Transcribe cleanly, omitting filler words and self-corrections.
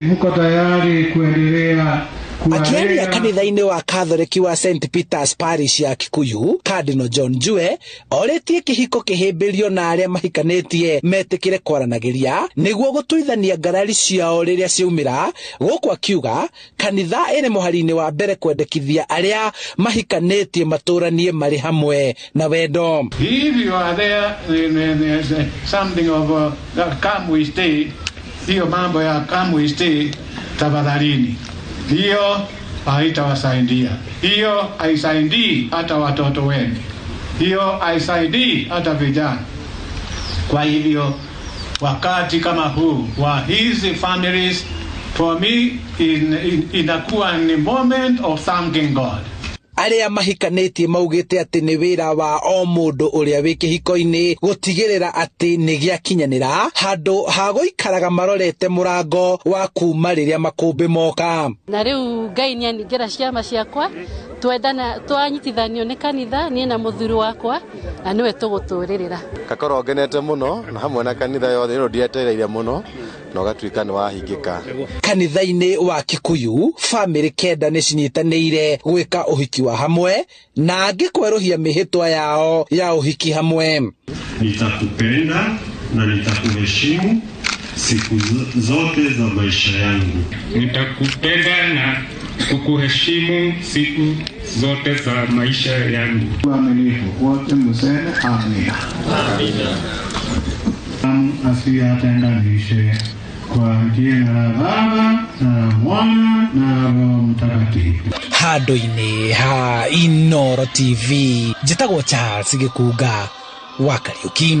Mko tayari kuendelea akiaria kanitha-inĩ wa Katholiki wa St Peter's Parish ya Kikuyu, Cardinal John Njue oretie kihiko kihimbirio na aria mahikanetie metikire kwaranagiria niguo gutuithania ngarari ciao riria ciaumira, guku akiuga kanitha iri muhari-ini wa mbere kwendekithia aria mahikanetie maturanie mari hamwe na wendo. If you are there in something of come we stay, hiyo mambo ya come we stay, tafadhalini. Hiyo haitawasaidia. Hiyo haisaidii hata watoto wengi. Hiyo haisaidii hata vijana. Kwa hivyo wakati kama huu wa hizi families, for me inakuwa ni moment of thanking God. Aria mahikanetie maugite ati ni wira wa o mundu uria wi kihiko-ini gutigirira ati ni giakinyanira handu ha guikaraga marorete murango wa kuma riria makumbi moka. Na riu Ngai ni aningira ciama ciakwa twendana twanyitithanio ni kanitha ni na muthuri wakwa na niwe tuguturirira. Gakorwo ngenete muno na hamwe na kanitha yothe ro ndietereire muno no gatuika ni wahingika. Kanitha-ini wa Kikuyu family kenda ni cinyitanire gwika uhiki wa hamwe na angikweruhia mihitwa yao ya uhiki hamwe. Nitakupenda na nitakuheshimu siku zote za maisha yangu. Nitakupenda na kukuheshimu siku zote za maisha yangu. Waaminifu wote mseme amina. Amina. Asiatenganishe kwa jina la Baba na la Mwana na Roho Mtakatifu. Handu-ini ha Inooro TV, njitagwo Charles Gikuga wa Kariuki.